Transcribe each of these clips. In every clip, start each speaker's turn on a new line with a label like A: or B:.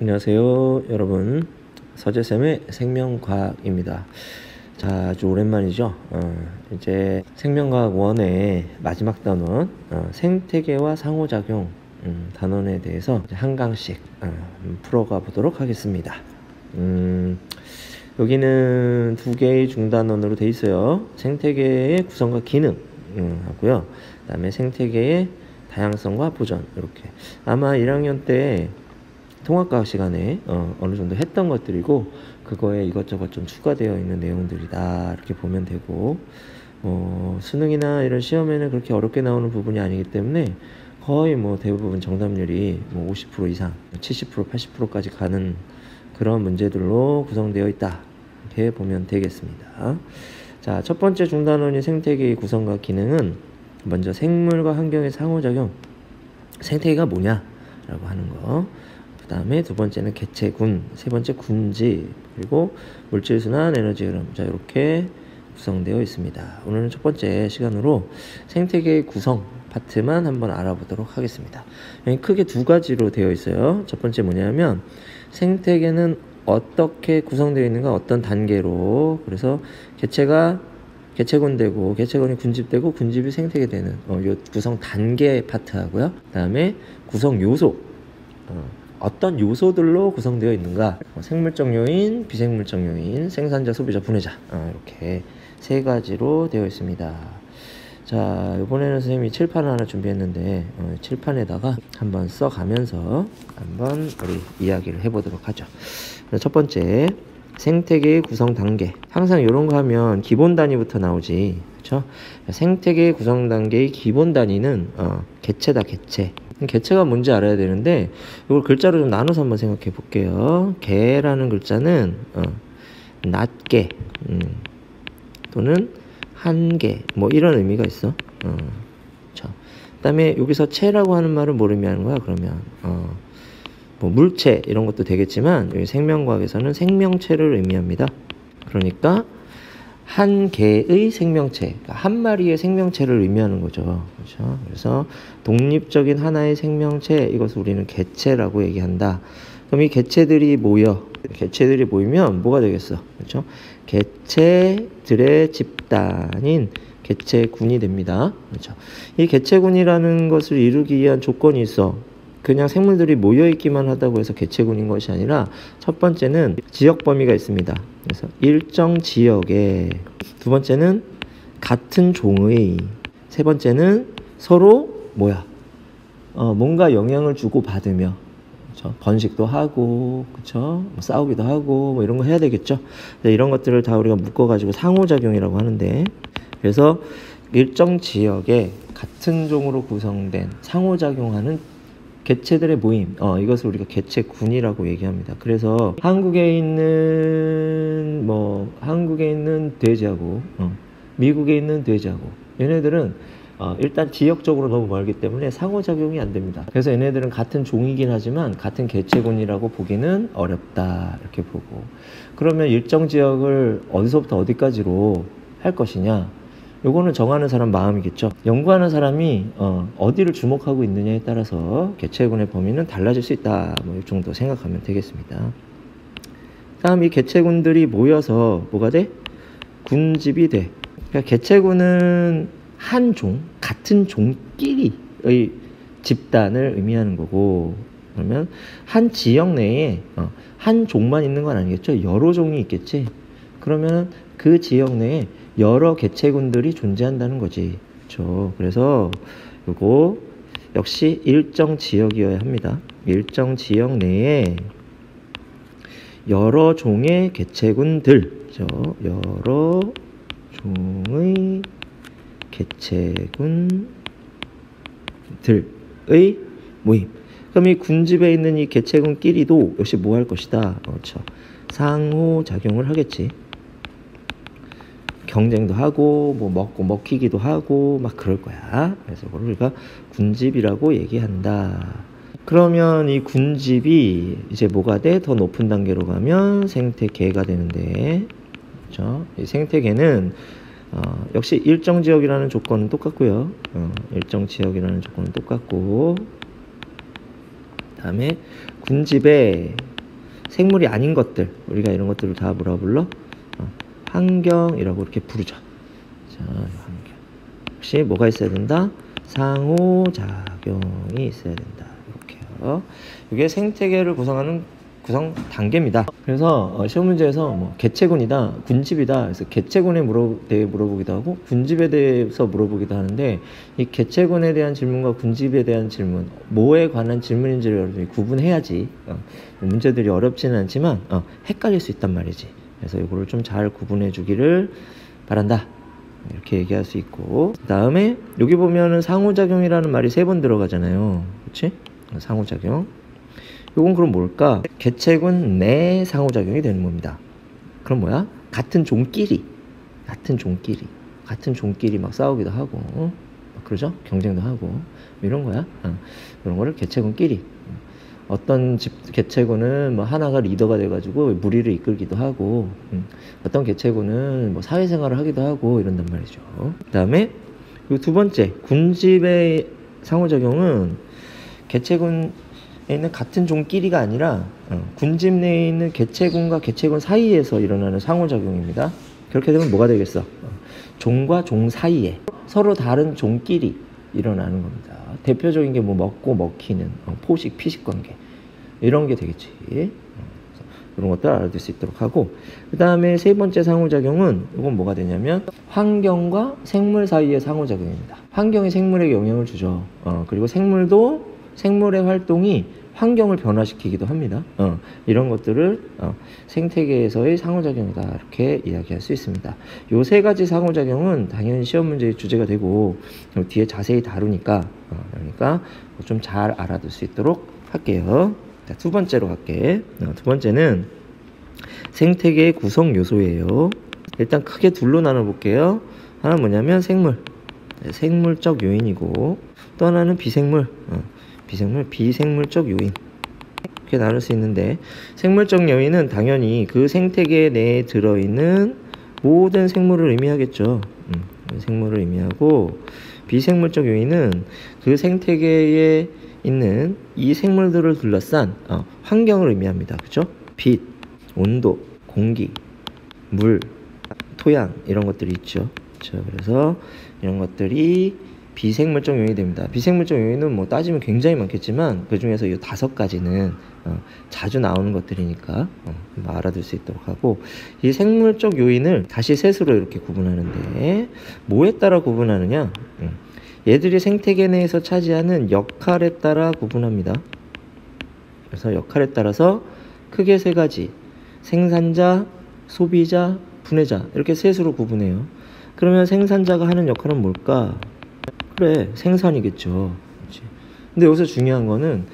A: 안녕하세요 여러분, 서재쌤의 생명과학입니다. 자, 아주 오랜만이죠. 이제 생명과학 1의 마지막 단원 생태계와 상호작용 단원에 대해서 한 강씩 풀어가 보도록 하겠습니다. 여기는 2개의 중단원으로 되어 있어요. 생태계의 구성과 기능 하고요, 그 다음에 생태계의 다양성과 보전. 이렇게 아마 1학년 때 통합과학 시간에 어느 정도 했던 것들이고, 그거에 이것저것 좀 추가되어 있는 내용들이다, 이렇게 보면 되고, 수능이나 이런 시험에는 그렇게 어렵게 나오는 부분이 아니기 때문에 거의 대부분 정답률이 50% 이상, 70%, 80%까지 가는 그런 문제들로 구성되어 있다, 이렇게 보면 되겠습니다. 자, 첫 번째 중단원인 생태계의 구성과 기능은 먼저 생물과 환경의 상호작용, 생태계가 뭐냐 라고 하는 거, 그 다음에 두 번째는 개체군, 세 번째 군지, 그리고 물질순환, 에너지 흐름. 자, 이렇게 구성되어 있습니다. 오늘은 첫 번째 시간으로 생태계의 구성 파트만 한번 알아보도록 하겠습니다. 크게 2가지로 되어 있어요. 첫 번째 뭐냐면 생태계는 어떻게 구성되어 있는가, 어떤 단계로. 그래서 개체가 개체군 되고, 개체군이 군집되고, 군집이 생태계 되는 요 구성 단계 파트 하고요. 그 다음에 구성 요소, 어떤 요소들로 구성되어 있는가, 생물적 요인, 비생물적 요인, 생산자, 소비자, 분해자, 이렇게 3가지로 되어 있습니다. 자, 이번에는 선생님이 칠판을 하나 준비했는데 칠판에다가 한번 써가면서 한번 우리 이야기를 해보도록 하죠. 첫 번째, 생태계의 구성 단계. 항상 이런 거 하면 기본 단위부터 나오지, 그렇죠? 생태계의 구성 단계의 기본 단위는 개체다, 개체. 개체가 뭔지 알아야 되는데, 이걸 글자로 좀 나눠서 한번 생각해 볼게요. 개라는 글자는 낱개 또는 한개, 이런 의미가 있어. 그 다음에 여기서 체라고 하는 말은 뭘 의미하는 거야? 그러면 물체 이런 것도 되겠지만, 여기 생명과학에서는 생명체를 의미합니다. 그러니까 한 개의 생명체, 그러니까 한 마리의 생명체를 의미하는 거죠. 그렇죠? 그래서 독립적인 하나의 생명체, 이것을 우리는 개체라고 얘기한다. 그럼 이 개체들이 모이면 뭐가 되겠어? 그렇죠? 개체들의 집단인 개체군이 됩니다. 그렇죠? 이 개체군이라는 것을 이루기 위한 조건이 있어. 그냥 생물들이 모여있기만 하다고 해서 개체군인 것이 아니라, 첫 번째는 지역 범위가 있습니다. 그래서 일정 지역에, 두 번째는 같은 종의, 세 번째는 서로 뭔가 영향을 주고 받으며, 그렇죠? 번식도 하고, 그렇죠? 싸우기도 하고, 이런 거 해야 되겠죠. 이런 것들을 다 우리가 묶어가지고 상호작용이라고 하는데, 그래서 일정 지역에 같은 종으로 구성된 상호작용하는 개체들의 모임, 이것을 우리가 개체군이라고 얘기합니다. 그래서 한국에 있는 돼지하고 미국에 있는 돼지하고, 얘네들은 일단 지역적으로 너무 멀기 때문에 상호작용이 안 됩니다. 그래서 얘네들은 같은 종이긴 하지만 같은 개체군이라고 보기는 어렵다, 이렇게 보고. 그러면 일정 지역을 어디서부터 어디까지로 할 것이냐, 요거는 정하는 사람 마음이겠죠. 연구하는 사람이 어디를 주목하고 있느냐에 따라서 개체군의 범위는 달라질 수 있다, 이 정도 생각하면 되겠습니다. 다음, 이 개체군들이 모여서 뭐가 돼? 군집이 돼. 그러니까 개체군은 한 종, 같은 종끼리의 집단을 의미하는 거고, 그러면 한 지역 내에 한 종만 있는 건 아니겠죠. 여러 종이 있겠지. 그러면 그 지역 내에 여러 개체군들이 존재한다는 거지. 그렇죠? 그래서 요거 역시 일정 지역이어야 합니다. 일정 지역 내에 여러 종의 개체군들, 그렇죠? 여러 종의 개체군들의 모임. 그럼 이 군집에 있는 이 개체군끼리도 역시 뭐 할 것이다? 그렇죠? 상호작용을 하겠지. 경쟁도 하고, 먹히기도 하고, 그럴 거야. 그래서 그걸 우리가 군집이라고 얘기한다. 그러면 이 군집이 이제 뭐가 돼? 더 높은 단계로 가면 생태계가 되는데, 그렇죠? 이 생태계는 역시 일정 지역이라는 조건은 똑같고요. 일정 지역이라는 조건은 똑같고, 다음에 군집에 생물이 아닌 것들, 우리가 이런 것들을 다 뭐라 불러? 환경이라고 이렇게 부르죠. 자, 환경. 역시 뭐가 있어야 된다? 상호작용이 있어야 된다. 이렇게요. 이게 생태계를 구성하는 구성 단계입니다. 그래서 시험 문제에서 뭐 개체군이다, 군집이다. 그래서 개체군에 대해 물어보기도 하고 군집에 대해서 물어보기도 하는데, 이 개체군에 대한 질문과 군집에 대한 질문, 뭐에 관한 질문인지를 여러분이 구분해야지 문제들이 어렵지는 않지만 헷갈릴 수 있단 말이지. 그래서 이거를 좀 잘 구분해 주기를 바란다. 이렇게 얘기할 수 있고, 그 다음에 여기 보면은 상호작용이라는 말이 3번 들어가잖아요. 그렇지? 상호작용. 요건 그럼 뭘까? 개체군 내 상호작용이 되는 겁니다. 그럼 뭐야? 같은 종끼리 막 싸우기도 하고, 그러죠? 경쟁도 하고, 이런 거야. 이런 거를 개체군끼리. 어떤 개체군은 뭐 하나가 리더가 돼가지고 무리를 이끌기도 하고, 어떤 개체군은 뭐 사회생활을 하기도 하고 이런단 말이죠. 그 다음에 요 2번째 군집의 상호작용은 개체군에 있는 같은 종끼리가 아니라 군집 내에 있는 개체군과 개체군 사이에서 일어나는 상호작용입니다. 그렇게 되면 뭐가 되겠어? 종과 종 사이에 서로 다른 종끼리 일어나는 겁니다. 대표적인 게 뭐 먹고 먹히는 포식, 피식 관계, 이런 게 되겠지. 이런 것들 알아둘 수 있도록 하고, 그 다음에 3번째 상호작용은 이건 뭐가 되냐면 환경과 생물 사이의 상호작용입니다. 환경이 생물에게 영향을 주죠. 그리고 생물도 생물의 활동이 환경을 변화시키기도 합니다. 이런 것들을 생태계에서의 상호작용이다, 이렇게 이야기할 수 있습니다. 요 3가지 상호작용은 당연히 시험 문제의 주제가 되고 뒤에 자세히 다루니까 그러니까 좀 잘 알아둘 수 있도록 할게요. 자, 2번째로 갈게. 2번째는 생태계의 구성 요소예요. 일단 크게 둘로 나눠 볼게요. 하나는 뭐냐면 생물, 생물적 요인이고, 또 하나는 비생물, 비생물적 요인. 이렇게 나눌 수 있는데, 생물적 요인은 당연히 그 생태계 내에 들어있는 모든 생물을 의미하겠죠. 생물을 의미하고, 비생물적 요인은 그 생태계에 있는 이 생물들을 둘러싼 환경을 의미합니다. 그죠? 빛, 온도, 공기, 물, 토양, 이런 것들이 있죠. 그렇죠? 그래서 이런 것들이 비생물적 요인이 됩니다. 비생물적 요인은 뭐 따지면 굉장히 많겠지만 그 중에서 이 5가지는 자주 나오는 것들이니까 알아둘 수 있도록 하고, 이 생물적 요인을 다시 셋으로 이렇게 구분하는데, 뭐에 따라 구분하느냐? 얘들이 생태계 내에서 차지하는 역할에 따라 구분합니다. 그래서 역할에 따라서 크게 3가지, 생산자, 소비자, 분해자, 이렇게 셋으로 구분해요. 그러면 생산자가 하는 역할은 뭘까? 그래, 생산이겠죠. 그렇지. 근데 여기서 중요한 거는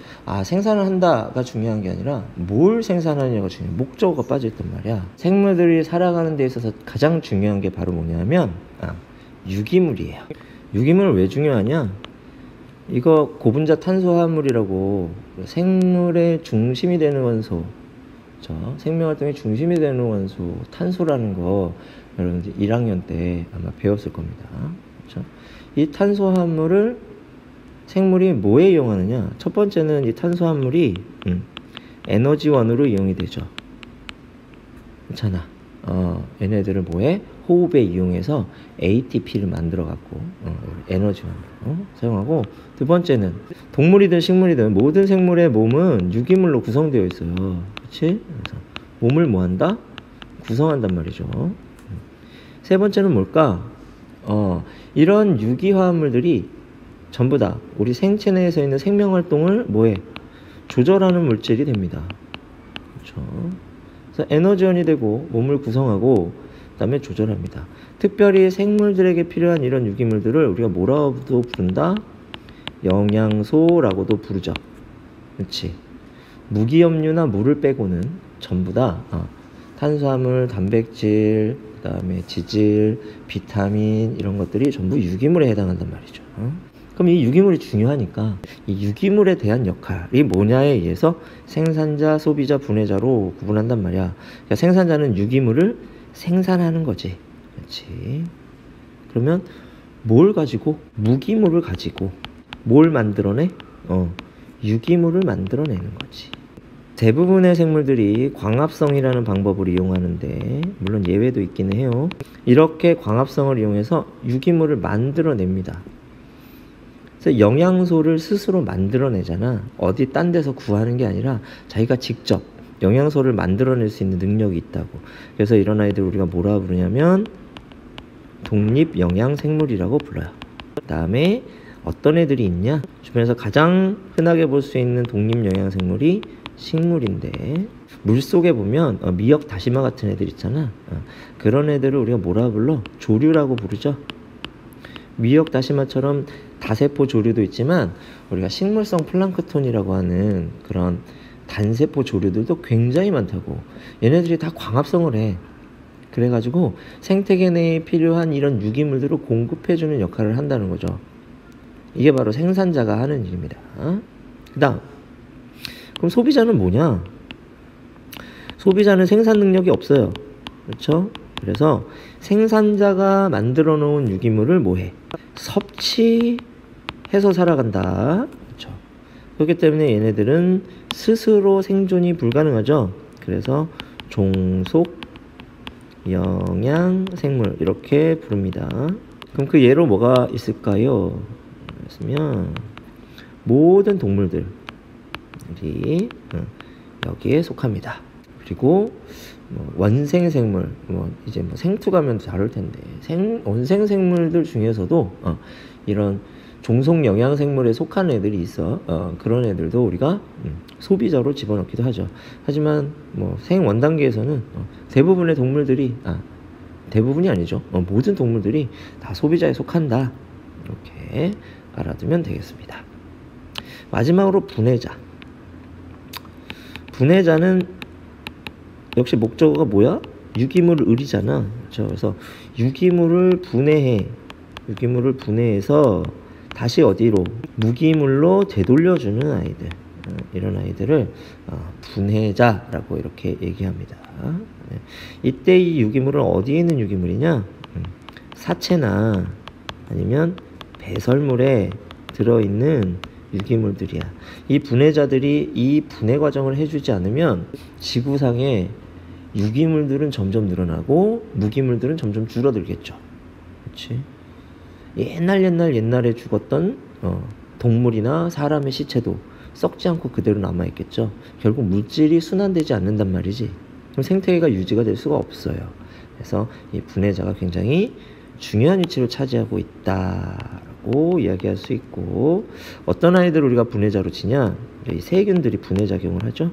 A: 생산을 한다가 중요한 게 아니라 뭘 생산하느냐가 중요해. 목적어가 빠져있단 말이야. 생물들이 살아가는 데 있어서 가장 중요한 게 바로 뭐냐면 유기물이에요. 유기물은 왜 중요하냐? 이거 고분자 탄수화물이라고 생물의 중심이 되는 원소, 생명활동의 중심이 되는 원소 탄소라는 거 여러분들 1학년 때 아마 배웠을 겁니다. 그렇죠? 이 탄수화물을 생물이 뭐에 이용하느냐? 첫 번째는 이 탄수화물이 에너지원으로 이용이 되죠. 괜찮아. 얘네들을 뭐해? 호흡에 이용해서 ATP를 만들어 갖고 에너지원으로 사용하고, 2번째는 동물이든 식물이든 모든 생물의 몸은 유기물로 구성되어 있어요. 그렇지? 그래서 몸을 뭐 한다? 구성한단 말이죠. 3번째는 뭘까? 이런 유기화합물들이 전부 다 우리 생체 내에서 있는 생명활동을 뭐해? 조절하는 물질이 됩니다. 그렇죠? 그래서 에너지원이 되고 몸을 구성하고 그 다음에 조절합니다. 특별히 생물들에게 필요한 이런 유기물들을 우리가 뭐라고도 부른다? 영양소라고도 부르죠. 그렇지? 무기염류나 물을 빼고는 전부 다 탄수화물, 단백질, 그 다음에 지질, 비타민, 이런 것들이 전부 유기물에 해당한단 말이죠. 그럼 이 유기물이 중요하니까 이 유기물에 대한 역할이 뭐냐에 의해서 생산자, 소비자, 분해자로 구분한단 말이야. 그러니까 생산자는 유기물을 생산하는 거지. 그렇지? 그러면 뭘 가지고? 무기물을 가지고 뭘 만들어내? 유기물을 만들어내는 거지. 대부분의 생물들이 광합성이라는 방법을 이용하는데 물론 예외도 있기는 해요. 이렇게 광합성을 이용해서 유기물을 만들어냅니다. 그래서 영양소를 스스로 만들어내잖아. 어디 딴 데서 구하는 게 아니라 자기가 직접 영양소를 만들어낼 수 있는 능력이 있다고. 그래서 이런 아이들 우리가 뭐라 부르냐면 독립영양생물이라고 불러요. 그 다음에 어떤 애들이 있냐? 주변에서 가장 흔하게 볼 수 있는 독립영양생물이 식물인데, 물속에 보면 미역, 다시마 같은 애들 있잖아. 그런 애들을 우리가 뭐라 불러? 조류라고 부르죠. 미역, 다시마처럼 다세포 조류도 있지만 우리가 식물성 플랑크톤이라고 하는 그런 단세포 조류들도 굉장히 많다고. 얘네들이 다 광합성을 해. 그래가지고 생태계 내에 필요한 이런 유기물들을 공급해주는 역할을 한다는 거죠. 이게 바로 생산자가 하는 일입니다. 그 다음, 그럼 소비자는 뭐냐? 소비자는 생산 능력이 없어요. 그렇죠? 그래서 생산자가 만들어 놓은 유기물을 뭐해? 섭취해서 살아간다. 그렇죠? 그렇기 때문에 얘네들은 스스로 생존이 불가능하죠. 그래서 종속 영양생물 이렇게 부릅니다. 그럼 그 예로 뭐가 있을까요? 그랬으면 모든 동물들이 여기에 속합니다. 그리고 원생생물, 이제 생투 가면 다를 텐데 원생생물들 중에서도 이런 종속 영양생물에 속한 애들이 있어. 그런 애들도 우리가 소비자로 집어넣기도 하죠. 하지만 생원단계에서는 대부분의 동물들이 대부분이 아니죠. 모든 동물들이 다 소비자에 속한다. 이렇게 알아두면 되겠습니다. 마지막으로 분해자. 분해자는 역시 목적어가 뭐야? 유기물을 으리잖아. 그렇죠? 그래서 유기물을 분해해서 다시 어디로? 무기물로 되돌려주는 아이들. 이런 아이들을 분해자라고 이렇게 얘기합니다. 이때 이 유기물은 어디에 있는 유기물이냐? 사체나 아니면 배설물에 들어있는 유기물들이야. 이 분해자들이 이 분해 과정을 해주지 않으면 지구상에 유기물들은 점점 늘어나고 무기물들은 점점 줄어들겠죠. 그렇지? 옛날에 죽었던 동물이나 사람의 시체도 썩지 않고 그대로 남아있겠죠. 결국 물질이 순환되지 않는단 말이지. 그럼 생태계가 유지가 될 수가 없어요. 그래서 이 분해자가 굉장히 중요한 위치를 차지하고 있다라고 이야기할 수 있고, 어떤 아이들을 우리가 분해자로 치냐? 이 세균들이 분해작용을 하죠.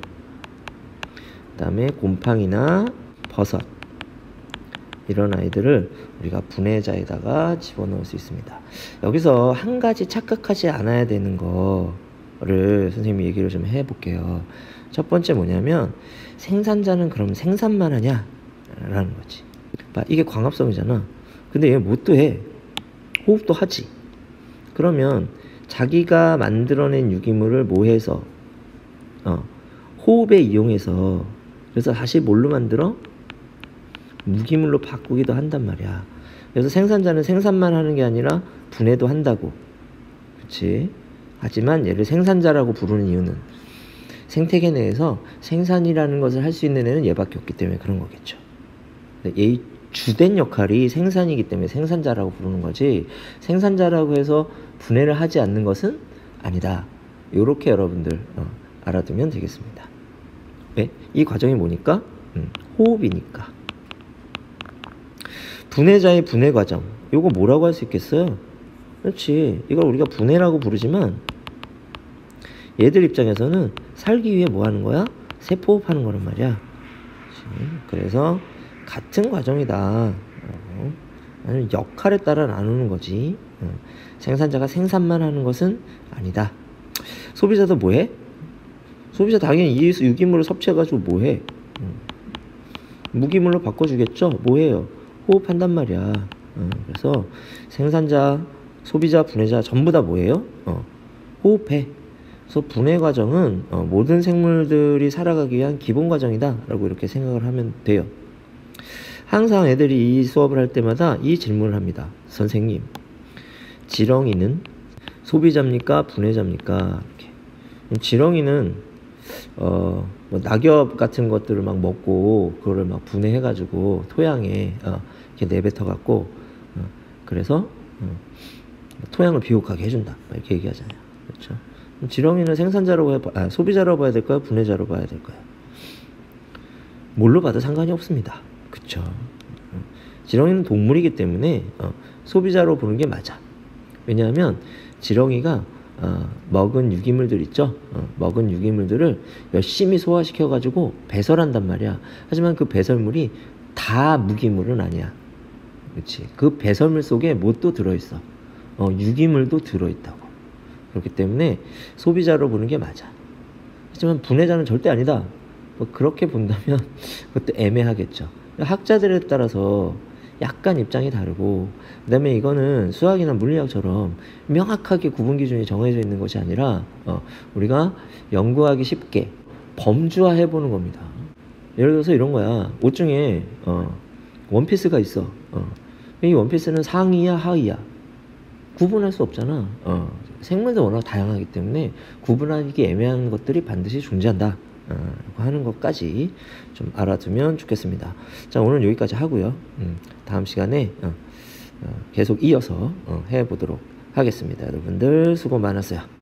A: 그 다음에 곰팡이나 버섯, 이런 아이들을 우리가 분해자에다가 집어넣을 수 있습니다. 여기서 한 가지 착각하지 않아야 되는 거를 선생님이 얘기를 좀 해볼게요. 첫 번째 뭐냐면, 생산자는 그럼 생산만 하냐? 라는 거지. 이게 광합성이잖아. 근데 얘 뭣도 해. 호흡도 하지. 그러면 자기가 만들어낸 유기물을 뭐해서 호흡에 이용해서, 그래서 다시 뭘로 만들어? 무기물로 바꾸기도 한단 말이야. 그래서 생산자는 생산만 하는 게 아니라 분해도 한다고. 그치? 하지만 얘를 생산자라고 부르는 이유는 생태계 내에서 생산이라는 것을 할 수 있는 애는 얘밖에 없기 때문에 그런 거겠죠. 얘의 주된 역할이 생산이기 때문에 생산자라고 부르는 거지, 생산자라고 해서 분해를 하지 않는 것은 아니다. 요렇게 여러분들 알아두면 되겠습니다. 왜? 이 과정이 뭐니까? 호흡이니까. 분해자의 분해 과정, 요거 뭐라고 할 수 있겠어요? 그렇지, 이걸 우리가 분해라고 부르지만 얘들 입장에서는 살기 위해 뭐 하는 거야? 세포호흡하는 거란 말이야. 그렇지? 그래서 같은 과정이다. 아니면 역할에 따라 나누는 거지. 생산자가 생산만 하는 것은 아니다. 소비자도 뭐해? 소비자 당연히 이 유기물을 섭취해가지고 뭐해? 무기물로 바꿔주겠죠? 뭐해요? 호흡한단 말이야. 그래서 생산자, 소비자, 분해자 전부 다 뭐예요? 호흡해. 그래서 분해 과정은 모든 생물들이 살아가기 위한 기본 과정이다 라고 이렇게 생각을 하면 돼요. 항상 애들이 이 수업을 할 때마다 이 질문을 합니다. 선생님, 지렁이는 소비자입니까? 분해자입니까? 이렇게. 지렁이는 뭐 낙엽 같은 것들을 막 먹고 그거를 막 분해해가지고 토양에 이렇게 내뱉어갖고 그래서 토양을 비옥하게 해준다 이렇게 얘기하잖아요. 그렇죠? 지렁이는 생산자로 소비자로 봐야 될까요? 분해자로 봐야 될까요? 뭘로 봐도 상관이 없습니다. 그쵸? 지렁이는 동물이기 때문에 소비자로 보는 게 맞아. 왜냐하면 지렁이가 먹은 유기물들 있죠. 먹은 유기물들을 열심히 소화시켜가지고 배설한단 말이야. 하지만 그 배설물이 다 무기물은 아니야. 그렇지? 그 배설물 속에 뭣도 들어있어. 유기물도 들어있다고. 그렇기 때문에 소비자로 보는 게 맞아. 하지만 분해자는 절대 아니다. 뭐 그렇게 본다면 그것도 애매하겠죠. 학자들에 따라서 약간 입장이 다르고, 그 다음에 이거는 수학이나 물리학처럼 명확하게 구분 기준이 정해져 있는 것이 아니라 우리가 연구하기 쉽게 범주화 해보는 겁니다. 예를 들어서 이런 거야. 옷 중에 원피스가 있어. 이 원피스는 상의야 하의야 구분할 수 없잖아. 생물도 워낙 다양하기 때문에 구분하기 애매한 것들이 반드시 존재한다 하는 것까지 좀 알아두면 좋겠습니다. 자, 오늘 여기까지 하고요. 다음 시간에 계속 이어서 해보도록 하겠습니다. 여러분들 수고 많았어요.